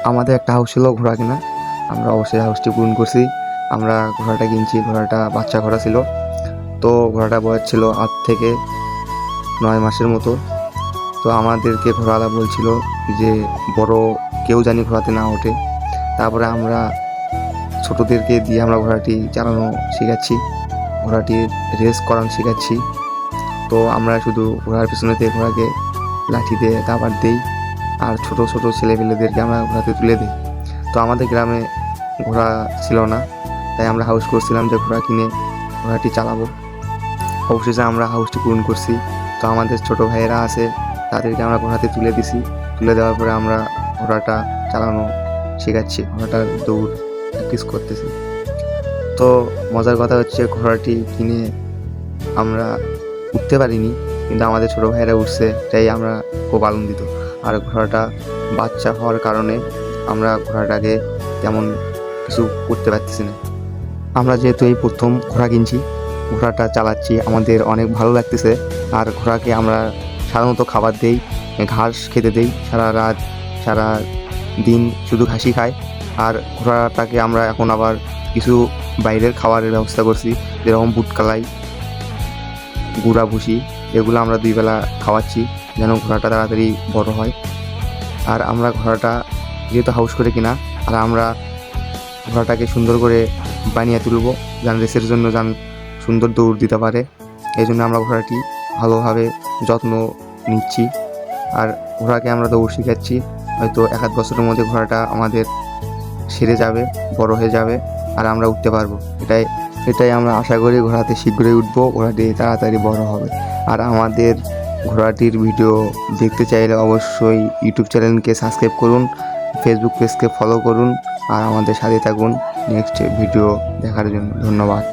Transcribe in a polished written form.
আমাদের একটা হাউস ছিল ঘোড়া কেনা, আমরা অবশ্যই হাউসটি পূরণ করছি। আমরা ঘোড়াটা কিনছি, ঘোড়াটা বাচ্চা ঘোড়া ছিল। তো ঘোড়াটা বয়স ছিল 8 থেকে 9 মাসের মতো। তো আমাদেরকে ঘোড়াওয়ালা বলছিল যে বড় কেউ জানি ঘোড়াতে না ওঠে। তারপরে আমরা ছোটদেরকে দিয়ে আমরা ঘোড়াটি চালানো শেখাচ্ছি, ঘোড়াটির রেস করানো শেখাচ্ছি। তো আমরা শুধু ঘোড়ার পিছনেতে ঘোড়াকে লাঠি দিয়ে দাবার দেই, আর ছোট ছোট ছেলেপেলেদেরকে আমরা ঘোড়াতে তুলে দিই। তো আমাদের গ্রামে ঘোড়া ছিল না, তাই আমরা হাউস করছিলাম যে ঘোড়া কিনে ঘোড়াটি চালাবো। অবশেষে আমরা হাউসটি পূরণ করছি। তো আমাদের ছোট ভাইয়েরা আছে, তাদেরকে আমরা ঘোড়াতে তুলে দিছি। তুলে দেওয়ার পরে আমরা ঘোড়াটা চালানো শেখাচ্ছি, ঘোড়াটার দৌড় প্র্যাকটিস করতেছি। তো মজার কথা হচ্ছে, ঘোড়াটি কিনে আমরা উঠতে পারিনি, কিন্তু আমাদের ছোটো ভাইয়েরা উঠছে, তাই আমরা খুব আনন্দিত। আর ঘোড়াটা বাচ্চা হওয়ার কারণে আমরা ঘোড়াটাকে তেমন কিছু করতে পারতেছি না। আমরা যেহেতু এই প্রথম ঘোড়া কিনছি, ঘোড়াটা চালাচ্ছি, আমাদের অনেক ভালো লাগতেছে। আর ঘোড়াকে আমরা সাধারণত খাবার দেই, ঘাস খেতে দেই, সারা রাত সারা দিন শুধু ঘাসই খায়। আর ঘোড়াটাকে আমরা এখন আবার কিছু বাইরের খাবারের ব্যবস্থা করছি, যেরকম বুটকালাই, গুঁড়া ভুসি, এগুলো আমরা 2 বেলা খাওয়াচ্ছি যেন ঘোড়াটা তাড়াতাড়ি বড় হয়। আর আমরা ঘোড়াটা যেহেতু হাউস করে কিনা, আর আমরা ঘোড়াটাকে সুন্দর করে বানিয়ে তুলবো, যেন রেসের জন্য যেন সুন্দর দৌড় দিতে পারে। এই জন্য আমরা ঘোড়াটি ভালোভাবে যত্ন নিচ্ছি। আর ঘোড়াকে আমরা দৌড় শেখাচ্ছি। হয়তো 1-8 বছরের মধ্যে ঘোড়াটা আমাদের সেরে যাবে, বড় হয়ে যাবে, আর আমরা উঠতে পারবো। এটাই আমরা আশা করি, ঘোড়াতে শীঘ্রই উঠবো, ঘোড়াটি তাড়াতাড়ি বড় হবে। আর আমাদের ঘোড়াটির ভিডিও দেখতে চাইলে অবশ্যই ইউটিউব চ্যানেলকে সাবস্ক্রাইব করুন, ফেসবুক পেজকে ফলো করুন, আর আমাদের সাথে থাকুন নেক্সট ভিডিও দেখার জন্য। ধন্যবাদ।